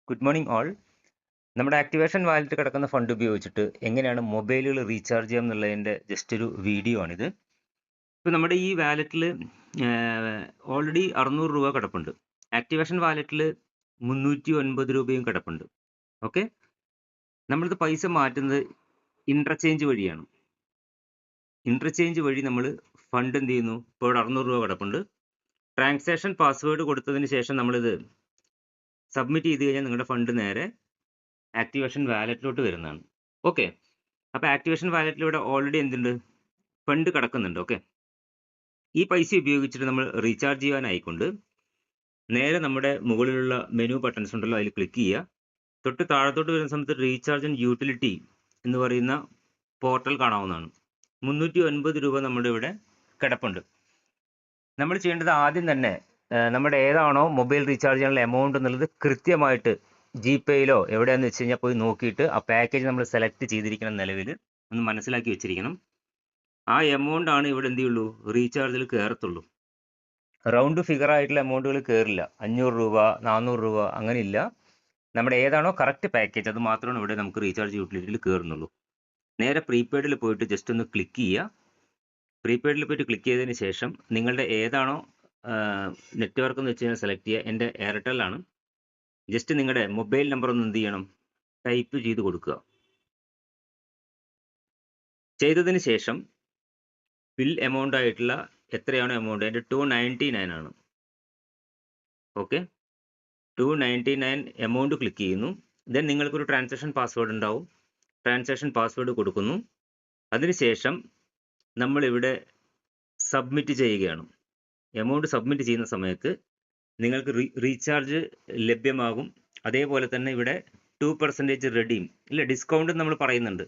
Good morning all. നമ്മുടെ activation wallet കിടക്കുന്ന fund ഉപയോഗിച്ചിട്ട് എങ്ങനെയാണ് മൊബൈലുകൾ റീചാർജ് ചെയ്യാം എന്നുള്ളതിൻ്റെ ജസ്റ്റ് ഒരു വീഡിയോ ആണിത്. ഇപ്പോൾ നമ്മുടെ ഈ വാലറ്റിൽ ഓൾറെഡി 600 രൂപ കിടപ്പുണ്ട്. ആക്ടിവേഷൻ വാലറ്റിൽ 309 രൂപയും കിടപ്പുണ്ട്. ഓക്കെ, നമ്മളിത് പൈസ മാറ്റുന്നത് ഇൻ്റർചേഞ്ച് വഴിയാണ്. ഇൻ്റർചേഞ്ച് വഴി നമ്മൾ ഫണ്ട് എന്ത് ചെയ്യുന്നു? ഇപ്പോൾ ഇവിടെ 600 രൂപ കിടപ്പുണ്ട്. ട്രാൻസാക്ഷൻ പാസ്വേഡ് കൊടുത്തതിന് ശേഷം നമ്മളിത് സബ്മിറ്റ് ചെയ്ത് കഴിഞ്ഞാൽ നിങ്ങളുടെ ഫണ്ട് നേരെ ആക്ടിവേഷൻ വാലറ്റിലോട്ട് വരുന്നതാണ്. ഓക്കെ, അപ്പോൾ ആക്ടിവേഷൻ വാലറ്റിലൂടെ ഓൾറെഡി എന്തുണ്ട്? ഫണ്ട് കിടക്കുന്നുണ്ട്. ഓക്കെ, ഈ പൈസ ഉപയോഗിച്ചിട്ട് നമ്മൾ റീചാർജ് ചെയ്യാനായിക്കൊണ്ട് നേരെ നമ്മുടെ മുകളിലുള്ള മെനു ബട്ടൺസ് ഉണ്ടല്ലോ, അതിൽ ക്ലിക്ക് ചെയ്യുക. തൊട്ട് താഴത്തോട്ട് വരുന്ന സമയത്ത് റീചാർജ് ആൻഡ് യൂട്ടിലിറ്റി എന്ന് പറയുന്ന പോർട്ടൽ കാണാവുന്നതാണ്. 309 രൂപ നമ്മുടെ ഇവിടെ കിടപ്പുണ്ട്. നമ്മൾ ചെയ്യേണ്ടത് ആദ്യം തന്നെ നമ്മുടെ ഏതാണോ മൊബൈൽ റീചാർജ് ചെയ്യാനുള്ള എമൗണ്ട് എന്നുള്ളത് കൃത്യമായിട്ട് ജിപേയിലോ എവിടെയാണെന്ന് വെച്ച് കഴിഞ്ഞാൽ പോയി നോക്കിയിട്ട് ആ പാക്കേജ് നമ്മൾ സെലക്ട് ചെയ്തിരിക്കണം, നിലവിൽ ഒന്ന് മനസ്സിലാക്കി വെച്ചിരിക്കണം. ആ എമൗണ്ട് ആണ് ഇവിടെ എന്ത് ചെയ്യുള്ളൂ, റീചാർജിൽ കയറത്തുള്ളൂ. റൗണ്ട് ഫിഗർ ആയിട്ടുള്ള എമൗണ്ടുകൾ കയറില്ല. 500 രൂപ 400 രൂപ അങ്ങനെ ഇല്ല. നമ്മുടെ ഏതാണോ കറക്റ്റ് പാക്കേജ് അത് മാത്രമാണ് ഇവിടെ നമുക്ക് റീചാർജ് യൂട്ടിലിറ്റിയിൽ കയറുന്നുള്ളൂ. നേരെ പ്രീപെയ്ഡിൽ പോയിട്ട് ജസ്റ്റ് ഒന്ന് ക്ലിക്ക് ചെയ്യുക. പ്രീപെയ്ഡിൽ പോയിട്ട് ക്ലിക്ക് ചെയ്തതിന് ശേഷം നിങ്ങളുടെ ഏതാണോ നെറ്റ്വർക്ക് എന്ന് വെച്ച് കഴിഞ്ഞാൽ സെലക്ട് ചെയ്യുക. എൻ്റെ എയർടെൽ ആണ്. ജസ്റ്റ് നിങ്ങളുടെ മൊബൈൽ നമ്പർ ഒന്ന് എന്ത് ചെയ്യണം, ടൈപ്പ് ചെയ്ത് കൊടുക്കുക. ചെയ്തതിന് ശേഷം ബിൽ എമൗണ്ട് ആയിട്ടുള്ള എത്രയാണോ എമൗണ്ട്, അതിൻ്റെ 299 ആണ്. ഓക്കെ, 299 എമൗണ്ട് ക്ലിക്ക് ചെയ്യുന്നു. ദെൻ നിങ്ങൾക്കൊരു ട്രാൻസാക്ഷൻ പാസ്വേഡ് ഉണ്ടാവും. ട്രാൻസാക്ഷൻ പാസ്വേഡ് കൊടുക്കുന്നു. അതിനുശേഷം നമ്മളിവിടെ സബ്മിറ്റ് ചെയ്യുകയാണ്. എമൗണ്ട് സബ്മിറ്റ് ചെയ്യുന്ന സമയത്ത് നിങ്ങൾക്ക് റീചാർജ് ലഭ്യമാകും. അതേപോലെ തന്നെ ഇവിടെ 2% റെഡീം ഇല്ല, ഡിസ്കൗണ്ട് നമ്മൾ പറയുന്നുണ്ട്.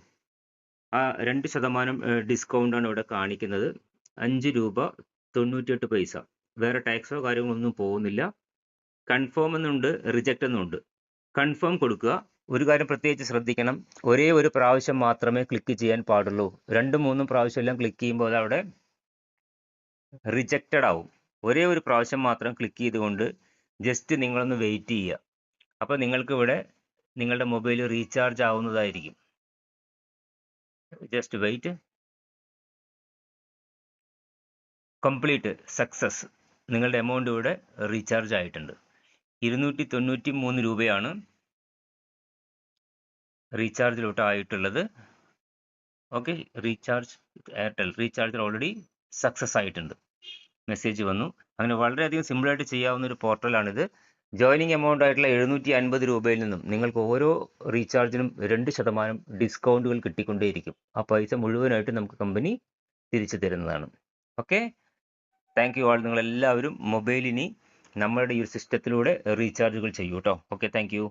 ആ 2% ഡിസ്കൗണ്ടാണ് ഇവിടെ കാണിക്കുന്നത്. 5 രൂപ 98 പൈസ. വേറെ ടാക്സോ കാര്യങ്ങളൊന്നും പോകുന്നില്ല. കൺഫേം എന്നുണ്ട്, റിജക്റ്റ് എന്നുണ്ട്. കൺഫേം കൊടുക്കുക. ഒരു കാര്യം പ്രത്യേകിച്ച് ശ്രദ്ധിക്കണം, ഒരേ ഒരു പ്രാവശ്യം മാത്രമേ ക്ലിക്ക് ചെയ്യാൻ പാടുള്ളൂ. 2-3 പ്രാവശ്യം എല്ലാം ക്ലിക്ക് ചെയ്യുമ്പോൾ അതവിടെ റിജക്റ്റഡ് ആവും. ഒരേ ഒരു പ്രാവശ്യം മാത്രം ക്ലിക്ക് ചെയ്തുകൊണ്ട് ജസ്റ്റ് നിങ്ങളൊന്ന് വെയിറ്റ് ചെയ്യുക. അപ്പോൾ നിങ്ങൾക്ക് ഇവിടെ നിങ്ങളുടെ മൊബൈൽ റീചാർജ് ആവുന്നതായിരിക്കും. Just wait. Complete success. നിങ്ങളുടെ എമൗണ്ട് ഇവിടെ റീചാർജ് ആയിട്ടുണ്ട്. 293 രൂപയാണ് റീചാർജിലോട്ട് ആയിട്ടുള്ളത്. Okay, recharge Airtel recharge already success ആയിട്ടുണ്ട്. മെസ്സേജ് വന്നു. അങ്ങനെ വളരെയധികം സിമ്പിളായിട്ട് ചെയ്യാവുന്ന ഒരു പോർട്ടലാണിത്. ജോയിനിങ് എമൗണ്ട് ആയിട്ടുള്ള 750 രൂപയിൽ നിന്നും നിങ്ങൾക്ക് ഓരോ റീചാർജിനും 2% ഡിസ്കൗണ്ടുകൾ കിട്ടിക്കൊണ്ടേയിരിക്കും. ആ പൈസ മുഴുവനായിട്ട് നമുക്ക് കമ്പനി തിരിച്ചു തരുന്നതാണ്. Okay, thank you all. നിങ്ങളെല്ലാവരും മൊബൈലിനി നമ്മളുടെ ഈ ഒരു സിസ്റ്റത്തിലൂടെ റീചാർജുകൾ ചെയ്യൂ കേട്ടോ. Okay, thank you.